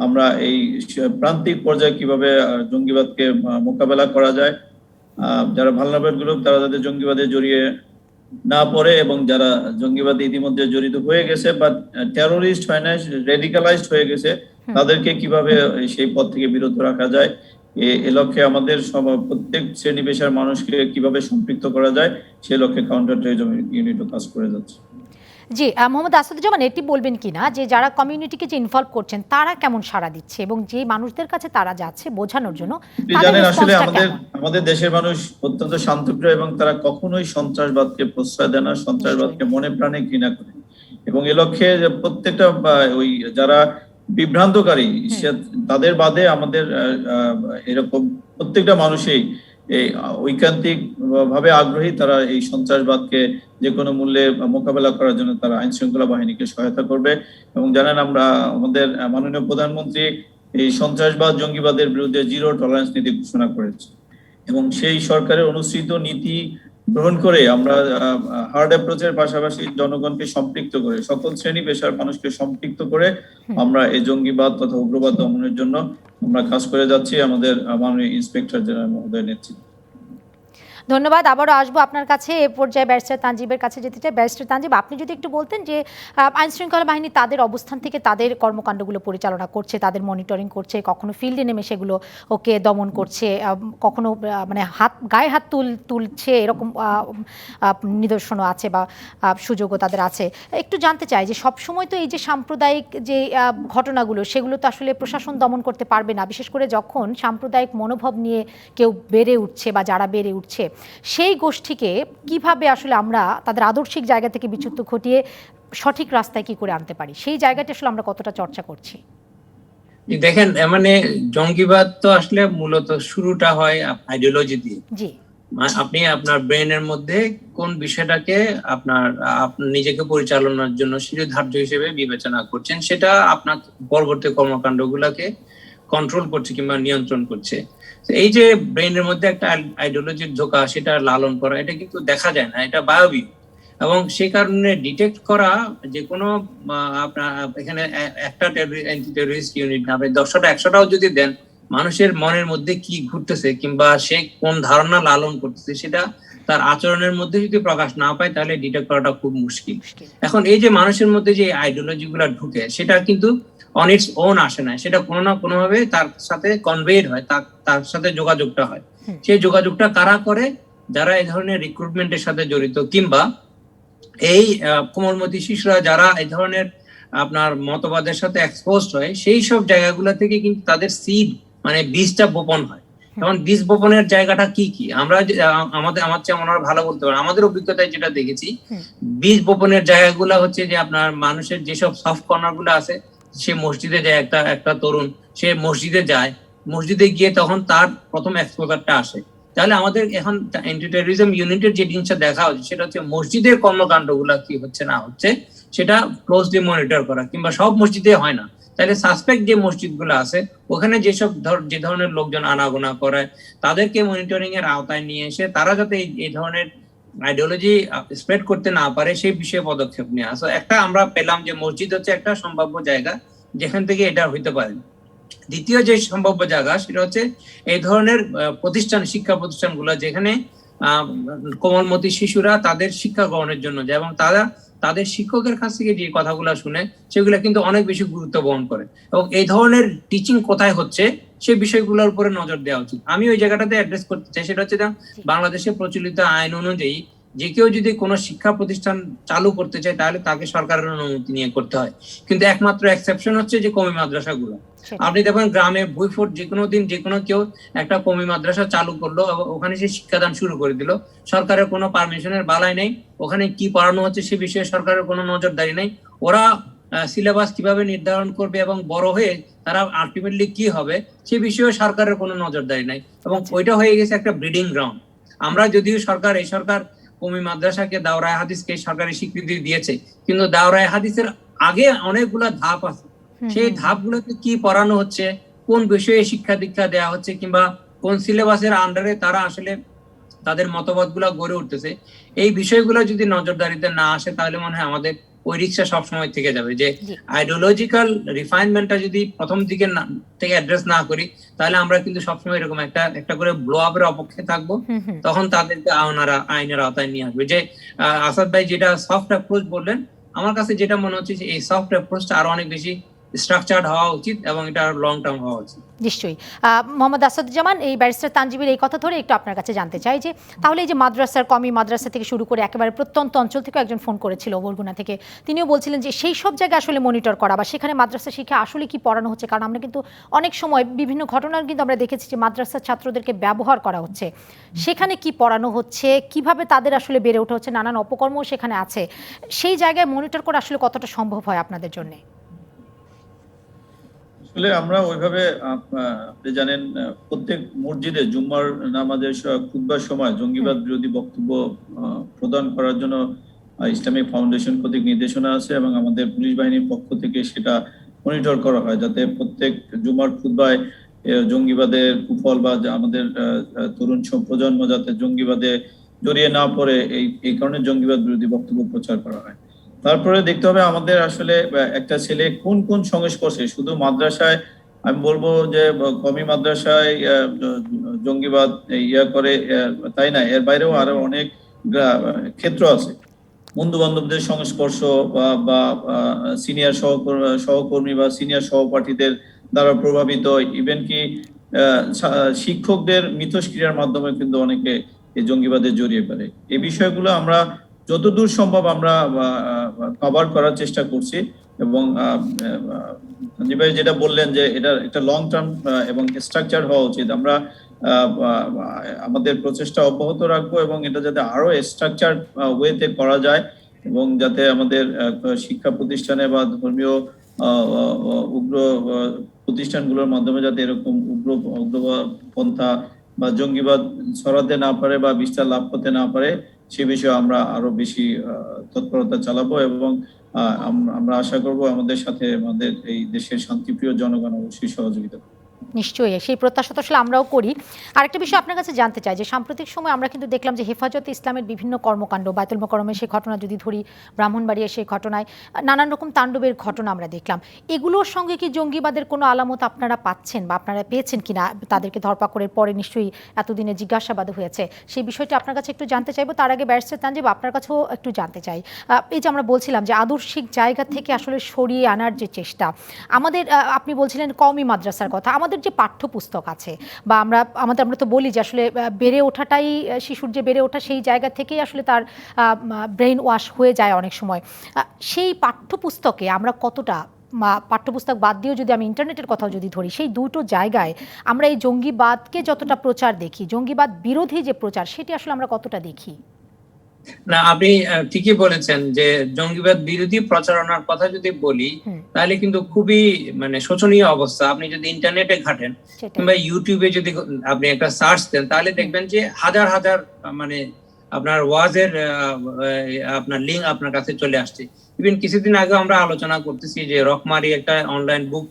আমরা এই প্রান্তিক পর্যায়ে কিভাবে জঙ্গিবাদকে মোকাবেলা করা যায়, যারা ভালনারেবল গ্রুপ তারা যাতে জঙ্গিবাদে জড়িয়ে না পড়ে এবং যারা জঙ্গিবাদে ইতিমধ্যে জড়িত হয়ে গেছে বা টেরোরিস্ট হয় না, রেডিকালাইজড হয়ে গেছে, তাদেরকে কিভাবে সেই পথ থেকে বিরত রাখা যায় এ লক্ষ্যে আমাদের প্রত্যেক শ্রেণী পেশার মানুষকে কিভাবে সম্পৃক্ত করা যায় সে লক্ষ্যে কাউন্টার টেররিজম ইউনিটও কাজ করে যাচ্ছে। জি মোহাম্মদ আসাদুজ্জামান, এটি বলবেন কিনা যে যারা কমিউনিটিকে যে ইনভলভ করছেন তারা কেমন সাড়া দিচ্ছে এবং যে মানুষদের কাছে তারা যাচ্ছে বোঝানোর জন্য জানেন আসলে আমাদের দেশের মানুষ অত্যন্ত শান্তপ্রিয় এবং তারা কখনোই সন্ত্রাসবাদকে প্রশ্রয় দেয় না, সন্ত্রাসবাদকে মনে প্রাণে ঘৃণা করে এবং এ লক্ষ্যে প্রত্যেকটা ওই যারা বিভ্রান্তকারী তাদের বাদে আমাদের এরকম প্রত্যেকটা মানুষই এই ঐকান্তিক ভাবে আগ্রহী, তারা এই সন্ত্রাসবাদকে যে কোনো মূল্যে মোকাবেলা করার জন্য তারা আইন শৃঙ্খলা বাহিনীকে সহায়তা করবে এবং জানেন আমরা আমাদের মাননীয় প্রধানমন্ত্রী এই সন্ত্রাসবাদ জঙ্গিবাদের বিরুদ্ধে জিরো টলারেন্স নীতি ঘোষণা করেছে এবং সেই সরকারের অনুসৃত নীতি গ্রহণ করে আমরা হার্ড অ্যাপ্রোচের পাশাপাশি জনগণকে সম্পৃক্ত করে সকল শ্রেণী পেশার মানুষকে সম্পৃক্ত করে আমরা এই জঙ্গিবাদ তথা উগ্রবাদ দমনের জন্য আমরা কাজ করে যাচ্ছি আমাদের মাননীয় ইন্সপেক্টর জেনারেল মহোদয়ের নেতৃত্বে। ধন্যবাদ। আবারও আসবো আপনার কাছে, এ পর্যায়ে ব্যারিস্টার তানজিবের কাছে যেতে চাই। ব্যারিস্টার তানজিব, আপনি যদি একটু বলতেন যে আইন শৃঙ্খলা বাহিনী তাদের অবস্থান থেকে তাদের কর্মকাণ্ডগুলো পরিচালনা করছে, তাদের মনিটরিং করছে, কখনো ফিল্ডে নেমে সেগুলো ওকে দমন করছে, কখনো মানে গায়ে হাত তুলছে এরকম নিদর্শনও আছে বা সুযোগও তাদের আছে। একটু জানতে চাই যে সবসময় তো এই যে সাম্প্রদায়িক যে ঘটনাগুলো সেগুলো তো আসলে প্রশাসন দমন করতে পারবে না, বিশেষ করে যখন সাম্প্রদায়িক মনোভাব নিয়ে কেউ বেড়ে উঠছে বা যারা বেড়ে উঠছে সেই গোষ্ঠীকে কিভাবে আসলে আমরা তাদের আদর্শিক জায়গা থেকে বিচ্যুত ঘটিয়ে সঠিক রাস্তায় কি করে আনতে পারি সেই জায়গাটা আসলে আমরা কতটা চর্চা করছি। দেখেন মানে জঙ্গিবাদ তো আসলে মূলত শুরুটা হয় আইডিওলজি দিয়ে। জি আপনি আপনার ব্রেনের মধ্যে কোন বিষয়টাকে আপনার নিজেকে পরিচালনার জন্য শিরোধার্য হিসেবে বিবেচনা করছেন সেটা আপনার পরবর্তী কর্মকাণ্ডগুলোকে কন্ট্রোল করছে কিংবা নিয়ন্ত্রণ করছে। এই যে ব্রেনের মধ্যে একটা আইডিওলজির ঝোঁকা সেটা লালন করা এটা কিন্তু দেখা যায় না, এটা বায়বীয় এবং সেই কারণে ডিটেক্ট করা যে কোনো আপনার এখানে একটা অ্যান্টি টেররিস্ট ইউনিট না, আপনি 10টা 100টাও যদি দেন মানুষের মনের মধ্যে কি ঘুরতেছে কিংবা সে কোন ধারণা লালন করতেছে সেটা তার আচরণের মধ্যে যদি প্রকাশ না পায় তাহলে ডিটেক্ট করাটা খুব মুশকিল। এখন এই যে মানুষের মধ্যে যে আইডিওলজি গুলা ঢুকে সেটা কিন্তু অন ইটস ওন আসে না, সেটা কোনো না কোনো ভাবে তার সাথে কনভেড হয়, তার সাথে যোগাযোগটা হয়। সেই যোগাযোগটা কারা করে? যারা এই ধরনের রিক্রুটমেন্টের সাথে জড়িত কিংবা এই কোমলমতি শিশুরা যারা এই ধরনের আপনার মতবাদের সাথে এক্সপোজড হয় সেই সব জায়গাগুলো থেকে কিন্তু তাদের সিড মানে বীজটা বপন হয়। এখন বীজ বপনের জায়গাটা কি কি আমরা আমার চেয়ে ওনারা ভালো বলতে পারে, আমাদের অভিজ্ঞতায় যেটা দেখেছি বীজ বপনের জায়গাগুলো হচ্ছে যে আপনার মানুষের যেসব সফট কর্নার গুলো আছে, সে মসজিদে যায়, একটা তরুণ সে মসজিদে যায়, মসজিদে গিয়ে তখন তার প্রথম এক্সপোজারটা আসে। তাহলে আমাদের এখন অ্যান্টি টেররিজম ইউনিটের যে জিনিসটা দেখা হচ্ছে সেটা হচ্ছে মসজিদের কর্মকাণ্ড গুলা কি হচ্ছে না হচ্ছে সেটা ক্লোজলি মনিটর করা, কিংবা সব মসজিদে হয় না, তাহলে সাসপেক্ট যে মসজিদগুলো আছে ওখানে যেসব যে ধরনের লোকজন আনাগোনা করে তাদেরকে মনিটরিং এর আওতায় নিয়ে এসে তারা যাতে এই ধরনের আইডিওলজি স্প্রেড করতে না পারে সেই বিষয়ে পদক্ষেপ নেওয়া। সো একটা আমরা পেলাম যে মসজিদ হচ্ছে একটা সম্ভাব্য জায়গা যেখান থেকে এটা হইতে পারে। দ্বিতীয় যে সম্ভাব্য জায়গা সেটা হচ্ছে এই ধরনের প্রতিষ্ঠান, শিক্ষা প্রতিষ্ঠানগুলো যেখানে কোমলমতি শিশুরা তাদের শিক্ষা গ্রহণের জন্য যায় এবং তারা তাদের শিক্ষকের কাছ থেকে যে কথাগুলো শুনে সেগুলো কিন্তু অনেক বেশি গুরুত্ব বহন করে এবং এই ধরনের টিচিং কোথায় হচ্ছে সেই বিষয়গুলোর উপরে নজর দেওয়া উচিত। আমি ওই জায়গাটাতে অ্যাড্রেস করতে চাই, সেটা হচ্ছে বাংলাদেশে প্রচলিত আইন অনুযায়ী যে কেউ যদি কোনো শিক্ষা প্রতিষ্ঠান চালু করতে চায় তাহলে তাকে সরকারের অনুমতি নিয়ে করতে হয়, কিন্তু একমাত্র এক্সেপশন হচ্ছে যে কওমি মাদ্রাসাগুলো। আপনি দেখবেন গ্রামে ভুইফোট যে কোনো দিন যে কোনো কেউ একটা কওমি মাদ্রাসা চালু করলো, ওখানে সে শিক্ষাদান শুরু করে দিল, সরকারের কোনো পারমিশনের বালাই নেই, ওখানে কি পড়ানো হচ্ছে সে বিষয়ে সরকারের কোনো নজরদারি নেই। ওরা সিলেবাস কিভাবে নির্ধারণ করবে এবং বড় হয়ে তারা আলটিমেটলি কি হবে সে বিষয়ে সরকারের কোনো নজরদারি নাই এবং ওইটা হয়ে গেছে একটা ব্রিডিং গ্রাউন্ড। আমরা যদিও এই সরকার কওমি মাদ্রাসাকে দাওরায়ে হাদিসকে সরকারি স্বীকৃতি দিয়েছে, কিন্তু দাওরায়ে হাদিসের আগে অনেকগুলো ধাপ আছে, সেই ধাপগুলোতে কি পড়ানো হচ্ছে, কোন বিষয়ে শিক্ষা দীক্ষা দেওয়া হচ্ছে কিংবা কোন সিলেবাসের আন্ডারে তারা আসলে তাদের মতবাদ গুলা গড়ে উঠতেছে, এই বিষয়গুলো যদি নজরদারিতে না আসে তাহলে মনে হয় আমাদের ওই রিক্সা সবসময় থেকে যাবে। যে আইডিওলজিক্যাল রিফাইনমেন্টটা যদি প্রথম দিকে থেকে অ্যাড্রেস না করি তাহলে আমরা কিন্তু সবসময় এরকম একটা করে ব্লো আপের অপক্ষে থাকবো, তখন তাদেরকে আইনের আওতায় নিয়ে আসবে। যে আসাদ ভাই যেটা সফট অ্যাপ্রোচ বললেন, আমার কাছে যেটা মনে হচ্ছে যে এই সফট অ্যাপ্রোচটা আরো অনেক বেশি স্ট্রাকচার্ড হওয়া উচিত এবং এটা লং টার্ম হওয়া উচিত। নিশ্চয়ই। মোহাম্মদ আসাদুজ্জামান, এই ব্যারিস্টার তানজিবের এই কথা ধরে একটু আপনার কাছে জানতে চাই যে তাহলে এই যে মাদ্রাসার, কওমি মাদ্রাসা থেকে শুরু করে একেবারে প্রত্যন্ত অঞ্চল থেকে একজন ফোন করেছিল বরগুনা থেকে, তিনিও বলছিলেন যে সেই সব জায়গায় আসলে মনিটর করা বা সেখানে মাদ্রাসা শিক্ষা আসলে কি পড়ানো হচ্ছে, কারণ আমরা কিন্তু অনেক সময় বিভিন্ন ঘটনার কিন্তু আমরা দেখেছি যে মাদ্রাসার ছাত্রদেরকে ব্যবহার করা হচ্ছে, সেখানে কি পড়ানো হচ্ছে, কিভাবে তাদের আসলে বেড়ে ওঠা হচ্ছে, নানান অপকর্মও সেখানে আছে, সেই জায়গায় মনিটর করা আসলে কতটা সম্ভব হয় আপনাদের জন্য? আসলে আমরা ওইভাবে আপনি জানেন প্রত্যেক মসজিদে জুম্মার নামাজের খুতবার সময় জঙ্গিবাদ বিরোধী বক্তব্য প্রদান করার জন্য ইসলামিক ফাউন্ডেশন কর্তৃক নির্দেশনা আছে এবং আমাদের পুলিশ বাহিনীর পক্ষ থেকে সেটা মনিটর করা হয় যাতে প্রত্যেক জুম্মার খুতবায় জঙ্গিবাদের কুফল বা আমাদের তরুণ প্রজন্ম যাতে জঙ্গিবাদে জড়িয়ে না পড়ে এই কারণে জঙ্গিবাদ বিরোধী বক্তব্য প্রচার করা হয়। তারপরে দেখতে হবে আমাদের আসলে একটা ছেলে কোন কোন সংস্পর্শে, শুধু মাদ্রাসায় আমি বলবো যে কওমি মাদ্রাসায় জঙ্গিবাদ করে তাই না, এর বাইরেও আরো অনেক ক্ষেত্র আছে। বন্ধু বান্ধবদের সংস্পর্শ বা সিনিয়র সহকর্মী বা সিনিয়র সহপাঠীদের দ্বারা প্রভাবিত, ইভেন কি শিক্ষকদের মিথস্ক্রিয়ার মাধ্যমে কিন্তু অনেকে এই জঙ্গিবাদে জড়িয়ে পড়ে। এই বিষয়গুলো আমরা যতদূর সম্ভব আমরা কভার করার চেষ্টা করছি এবং যেটা বললেন যে এটা একটা লং টার্ম এবং স্ট্রাকচার হওয়া উচিত, আমরা আমাদের প্রচেষ্টা অব্যাহত রাখবো এবং এটা যাতে আরো স্ট্রাকচার ওয়েতে করা যায় এবং যাতে আমাদের শিক্ষা প্রতিষ্ঠানে বা ধর্মীয় উগ্র প্রতিষ্ঠানগুলোর মাধ্যমে যাতে এরকম উগ্রপন্থা বা জঙ্গিবাদ ছড়াতে না পারে বা বিস্তার লাভ করতে না পারে সে বিষয়ে আমরা আরো বেশি তৎপরতা চালাবো এবং আমরা আশা করব আমাদের সাথে আমাদের এই দেশের শান্তিপ্রিয় জনগণ অবশ্যই সহযোগিতা করবে। নিশ্চয়ই, সেই প্রত্যাশা তো আসলে আমরাও করি। আরেকটা বিষয় আপনার কাছে জানতে চাই যে সাম্প্রতিক সময় আমরা কিন্তু দেখলাম যে হেফাজতে ইসলামের বিভিন্ন কর্মকাণ্ড, বায়তুল মোকাররমের সেই ঘটনা যদি ধরি, ব্রাহ্মণবাড়িয়ার সেই ঘটনায় নানান রকম তাণ্ডবের ঘটনা আমরা দেখলাম, এগুলোর সঙ্গে কি জঙ্গিবাদের কোনো আলামত আপনারা পাচ্ছেন বা আপনারা পেয়েছেন কিনা? তাদেরকে ধরপাকড়ের পরে নিশ্চয়ই এতদিনে জিজ্ঞাসাবাদ হয়েছে, সেই বিষয়টা আপনার কাছে একটু জানতে চাইবো। তার আগে ব্যারিস্টার তানজিব আপনার কাছেও একটু জানতে চাই, এই যে আমরা বলছিলাম যে আদর্শিক জায়গা থেকে আসলে সরিয়ে আনার যে চেষ্টা, আমাদের আপনি বলছিলেন কওমি মাদ্রাসার কথা, আমাদের যে পাঠ্যপুস্তক আছে বা আমরা তো বলি যে আসলে বেড়ে ওঠাটাই, শিশুর যে বেড়ে ওঠা সেই জায়গা থেকেই আসলে তার ব্রেইন ওয়াশ হয়ে যায় অনেক সময়, সেই পাঠ্যপুস্তকে আমরা কতটা, পাঠ্যপুস্তক বাদ দিয়েও যদি আমি ইন্টারনেটের কথাও যদি ধরি, সেই দুটো জায়গায় আমরা এই জঙ্গিবাদকে যতটা প্রচার দেখি, জঙ্গিবাদ বিরোধী যে প্রচার সেটি আসলে আমরা কতটা দেখি? না, আপনি ঠিকই বলেছেন যে জঙ্গিবাদ বিরোধী প্রচারণার কথা যদি বলি তাহলে কিন্তু খুবই শোচনীয় অবস্থা। আপনি যদি ইন্টারনেটে ঘাটেন কিংবা ইউটিউবে যদি আপনি একটা সার্চ দেন তাহলে দেখবেন যে হাজার হাজার আপনার ওয়াজের আপনার লিঙ্ক আপনার কাছে চলে আসছে। ইভেন কিছুদিন আগে আমরা আলোচনা করতেছি যে রকমারি একটা অনলাইন বুক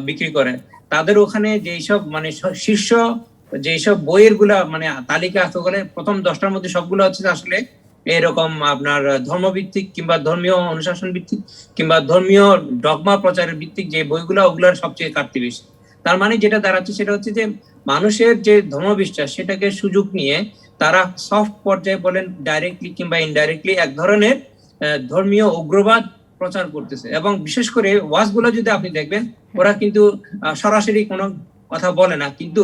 বিক্রি করে, তাদের ওখানে যেসব মানে শীর্ষ যেসব বইয়ের গুলা মানে তালিকা আছে, ওখানে প্রথম 10টার মধ্যে সবগুলো হচ্ছে আসলে এরকম আপনার ধর্মভিত্তিক কিংবা ধর্মীয় অনুশাসন ভিত্তিক কিংবা ধর্মীয় ডগমা প্রচারের ভিত্তিক যে বইগুলো, ওগুলার সবচেয়ে ঘাটতি বেশি। তার মানে যেটা দাঁড়াচ্ছে সেটা হচ্ছে যে মানুষের যে ধর্মবিশ্বাস সেটাকে সুযোগ নিয়ে তারা সফট পর্যায়ে বলেন ডাইরেক্টলি কিংবা ইনডাইরেক্টলি এক ধরনের ধর্মীয় উগ্রবাদ প্রচার করতেছে। এবং বিশেষ করে ওয়াজগুলো যদি আপনি দেখবেন, ওরা কিন্তু সরাসরি কোনো কথা বলে না, কিন্তু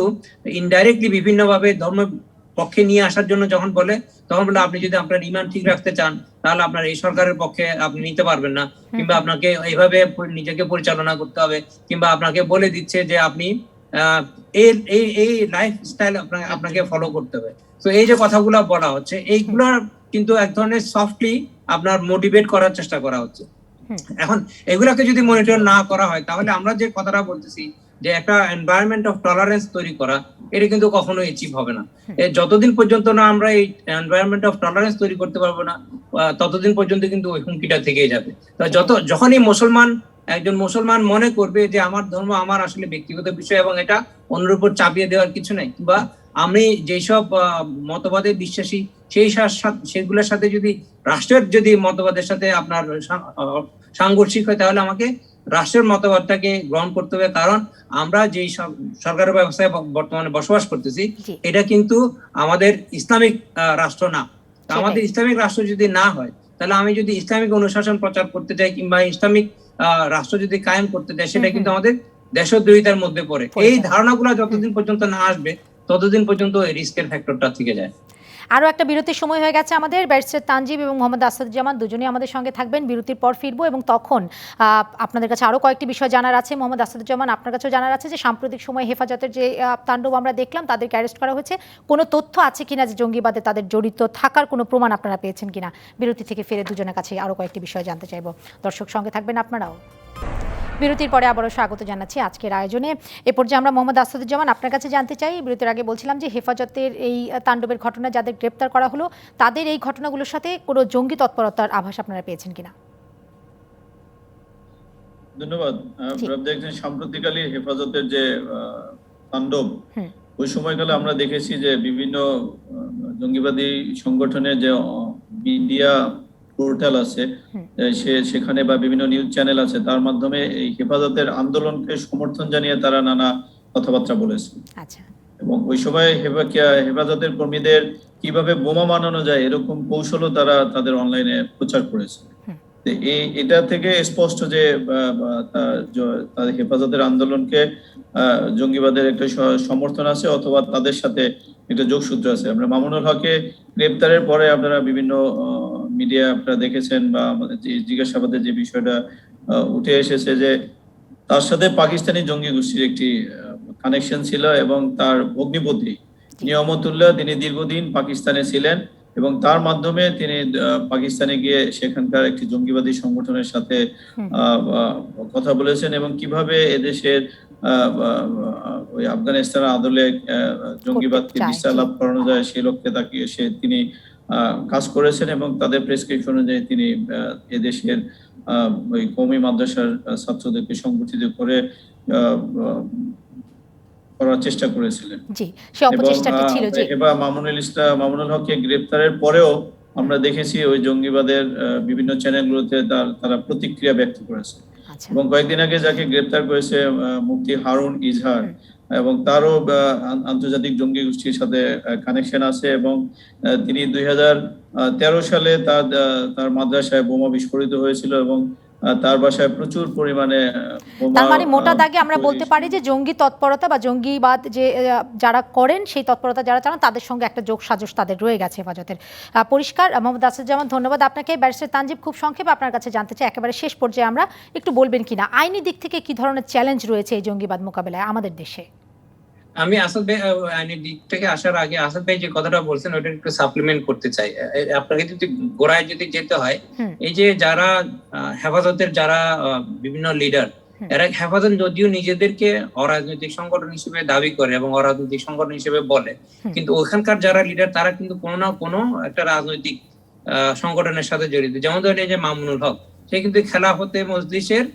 ইনডাইরেক্টলি বিভিন্ন ভাবে ধর্ম পক্ষে নিয়ে আসার জন্য যখন বলে, তখন বলে আপনি যদি আপনার ইমান ঠিক রাখতে চান তাহলে আপনার এই সরকারের পক্ষে আপনি নিতে পারবেন না, কিংবা আপনাকে এইভাবে নিজেকে পরিচালনা করতে হবে, কিংবা আপনাকে বলে দিচ্ছে যে আপনি এই লাইফস্টাইল আপনাকে ফলো করতে হবে। তো এই যে কথাগুলো বলা হচ্ছে, এইগুলা কিন্তু এক ধরনের সফটলি আপনার মোটিভেট করার চেষ্টা করা হচ্ছে। এখন এগুলাকে যদি মনিটর না করা হয়, তাহলে আমরা যে কথাটা বলতেছি যে একটা এনভায়রনমেন্ট অফ টলারেন্স তৈরি করা, এটা কিন্তু কখনো অ্যাচিভ হবে না। যতদিন পর্যন্ত না আমরা এই এনভায়রনমেন্ট অফ টলারেন্স তৈরি করতে পারবো না, ততদিন পর্যন্ত কিন্তু ওই হুমকিটা থেকেই যাবে। যখনই একজন মুসলমান মনে করবে যে আমার ধর্ম আমার আসলে ব্যক্তিগত বিষয় এবং এটা অন্যের উপর চাপিয়ে দেওয়ার কিছু নেই, কিংবা আমি যেসব মতবাদে বিশ্বাসী সেগুলোর সাথে যদি রাষ্ট্রের যদি মতবাদের সাথে আপনার সাংঘর্ষিক হয়, তাহলে আমাকে রাষ্ট্রের মতবাদটাকে গ্রহণ করতে হবে। কারণ আমরা যে সরকারের ব্যবস্থায় বর্তমানে বসবাস করতেছি, এটা কিন্তু আমাদের ইসলামিক রাষ্ট্র না। আমাদের ইসলামিক রাষ্ট্র যদি না হয়, তাহলে আমি যদি ইসলামিক অনুশাসন প্রচার করতে চাই কিংবা ইসলামিক রাষ্ট্র যদি কায়েম করতে চাই, সেটা কিন্তু আমাদের দেশদ্রোহিতার মধ্যে পড়ে। এই ধারণাগুলো যতদিন পর্যন্ত না আসবে, ততদিন পর্যন্ত এই রিস্কের ফ্যাক্টরটা থেকে যায়। আরও একটা বিরতির সময় হয়ে গেছে আমাদের। ব্যারিস্টার তানজিব এবং মোহাম্মদ আসাদুজ্জামান দুজনেই আমাদের সঙ্গে থাকবেন। বিরতির পর ফিরবো এবং তখন আপনাদের কাছে আরও কয়েকটি বিষয় জানার আছে। মোহাম্মদ আসাদুজ্জামান, আপনার কাছেও জানার আছে যে সাম্প্রতিক সময়ে হেফাজতের যে তাণ্ডব আমরা দেখলাম, তাদেরকে অ্যারেস্ট করা হয়েছে, কোনো তথ্য আছে কিনা যে জঙ্গিবাদে তাদের জড়িত থাকার কোনো প্রমাণ আপনারা পেয়েছেন কিনা? বিরতি থেকে ফিরে দুজনের কাছে আরও কয়েকটি বিষয় জানতে চাইব। দর্শক সঙ্গে থাকবেন আপনারাও। বিরতির পরে আবারও স্বাগত জানাচ্ছি আজকের আয়োজনে। এ পর্যায়ে আমরা মোহাম্মদ আসাদুজ্জামান আপনার কাছে জানতে চাই, বিরতির আগে বলছিলাম যে হেফাজতের এই তাণ্ডবের ঘটনা যাদের গ্রেপ্তার করা হলো, তাদের এই ঘটনাগুলোর সাথে কোনো জঙ্গি তৎপরতার আভাস আপনারা পেয়েছেন কিনা? ধন্যবাদ। দেখছেন সাম্প্রতিককালে হেফাজতের যে তাণ্ডব, ওই সময়কালে আমরা দেখেছি যে বিভিন্ন জঙ্গিবাদী সংগঠনের যে মিডিয়া পোর্টাল আছে সেখানে বা বিভিন্ন নিউজ চ্যানেল আছে, তার মাধ্যমে এই হেফাজতের আন্দোলনকে সমর্থন জানিয়ে তারা নানা কথাবার্তা বলেছে। এবং ওই সময় হেফাজতের কর্মীদের কিভাবে বোমা বানানো যায় এরকম কৌশলও তারা তাদের অনলাইনে প্রচার করেছে। এটা থেকে স্পষ্ট যে হেফাজতের আন্দোলনকে জঙ্গিবাদের একটা সমর্থন আছে অথবা তাদের সাথে একটা যোগসূত্র আছে। আমরা মামুনুল হককে গ্রেপ্তারের পরে আপনারা বিভিন্ন মিডিয়া আপনারা দেখেছেন বা আমাদের জিজ্ঞাসাবাদের যে বিষয়টা উঠে এসেছে যে তার সাথে পাকিস্তানি জঙ্গি গোষ্ঠীর একটি কানেকশন ছিল এবং তার অগ্নিপতি নিয়ামতুল্লাহ তিনি দীর্ঘদিন পাকিস্তানে ছিলেন এবং তার মাধ্যমে তিনি পাকিস্তানে গিয়ে সেখানকার একটি জঙ্গিবাদী সংগঠনের সাথে কথা বলেছেন এবং কিভাবে এদেশের ওই আফগানিস্তান আদলে জঙ্গিবাদকে বিস্তার লাভ করানো যায় সেই লক্ষ্যে তাকিয়ে তিনি কাজ করেছেন এবং তাদের প্রেসক্রিপশন অনুযায়ী তিনি এদেশের ওই কওমি মাদ্রাসার ছাত্রদেরকে সংগঠিত করে করার চেষ্টা করেছিলেন। এবার মামুনুল হককে গ্রেপ্তারের পরেও আমরা দেখেছি ওই জঙ্গিবাদের বিভিন্ন চ্যানেলগুলোতে তারা প্রতিক্রিয়া ব্যক্ত করেছে এবং কয়েকদিন আগে যাকে গ্রেপ্তার করেছে মুফতি হারুন ইজহার এবং তারও আন্তর্জাতিক জঙ্গি গোষ্ঠীর সাথে কানেকশন আছে এবং তিনি 2013 সালে তার মাদ্রাসায় বোমা বিস্ফোরিত হয়েছিল এবং তার বাসায় প্রচুর পরিমাণে তার মানে মোটা দাগে আমরা বলতে পারি যে জঙ্গি তৎপরতা বা জঙ্গিবাদ যে যারা করেন সেই তৎপরতা যারা চালান তাদের সঙ্গে একটা যোগ সাজস তাদের রয়ে গেছে হেফাজতের। পরিষ্কার। মোহাম্মদ আসাদুজ্জামান, ধন্যবাদ আপনাকে। ব্যারিস্টার তানজিব, খুব সংক্ষেপে আপনার কাছে জানতে চাই, একেবারে শেষ পর্যায়ে আমরা একটু বলবেন কিনা আইনি দিক থেকে কি ধরনের চ্যালেঞ্জ রয়েছে এই জঙ্গিবাদ মোকাবেলায় আমাদের দেশে? আমি আসাদ ভাই আইনের দিক থেকে আসার আগে আসাদ ভাই যে কথাটা বলছেন ওটা একটু সাপ্লিমেন্ট করতে চাই। আপনাকে যদি গোড়ায় যদি যেতে হয়, এই যে যারা হেফাজতের যারা বিভিন্ন লিডার, এরা হেফাজত যদিও নিজেদেরকে অরাজনৈতিক সংগঠন হিসেবে দাবি করে এবং অরাজনৈতিক সংগঠন হিসেবে বলে, কিন্তু ওখানকার যারা লিডার তারা কিন্তু কোনো না কোনো একটা রাজনৈতিক সংগঠনের সাথে জড়িত। যেমন ধরেন এই যে মামুনুল হক, সে কিন্তু খেলাফতে মজলিসের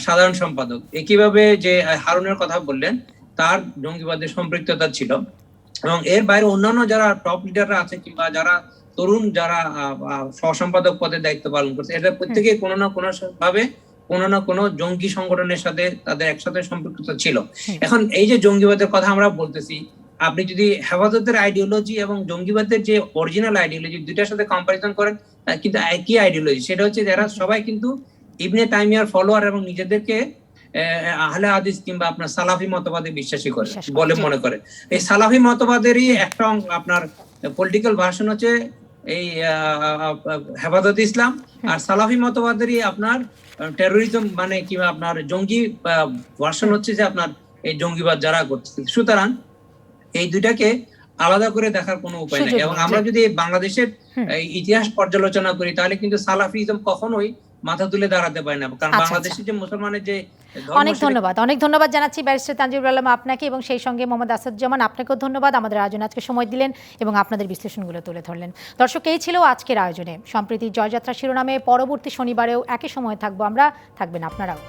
সাধারণ সম্পাদক। একইভাবে যে হারুনের কথা বললেন, তার জঙ্গিবাদের সম্পৃক্ততা ছিল। এবং এর বাইরে অন্যান্য যারা টপ লিডাররা আছে কিংবা যারা তরুণ যারা সহসম্পাদক পদে দায়িত্ব পালন করছে, এদের প্রত্যেকে কোনো না কোনো ভাবে কোনো না কোনো জঙ্গি সংগঠনের সাথে তাদের একসাথে সম্পৃক্ততা ছিল। এখন এই যে জঙ্গিবাদের কথা আমরা বলতেছি, আপনি যদি হেফাজতের আইডিওলজি এবং জঙ্গিবাদের যে অরিজিনাল আইডিওলজি দুইটার সাথে কম্পারিজন করেন, কিন্তু একই আইডিওলজি। সেটা হচ্ছে যারা সবাই কিন্তু ইবনে তাইমিয়ার ফলোয়ার এবং নিজেদেরকে আহলে হাদিস কিংবা আপনার সালাফি মতবাদে বিশ্বাসী করে বলে মনে করে। এই সালাফি মতবাদেরই একটা আপনার পলিটিক্যাল ভার্সন হচ্ছে এই হেফাজত ইসলাম, আর সালাফি মতবাদেরই আপনার টেরোরিজম মানে কিংবা আপনার জঙ্গি ভার্সন হচ্ছে যে আপনার এই জঙ্গিবাদ যারা করছে। সুতরাং এই দুইটাকে আলাদা করে দেখার কোনো উপায় নেই। এবং আমরা যদি বাংলাদেশের ইতিহাস পর্যালোচনা করি, তাহলে কিন্তু সালাফিজম কখনোই মাথা তুলে দাঁড়াতে পারে না, কারণ বাংলাদেশের যে মুসলমানের যে অনেক ধন্যবাদ জানাচ্ছি ব্যারিস্টার তানজিবুল আলম আপনাকে, এবং সেই সঙ্গে মোহাম্মদ আসাদুজ্জামান আপনাকেও ধন্যবাদ আমাদের আয়োজনে আজকে সময় দিলেন এবং আপনাদের বিশ্লেষণগুলো তুলে ধরলেন। দর্শক, এই ছিল আজকের আয়োজনে। সম্প্রীতির জয়যাত্রা শিরোনামে পরবর্তী শনিবারেও একই সময়ে থাকবো আমরা, থাকবেন আপনারাও।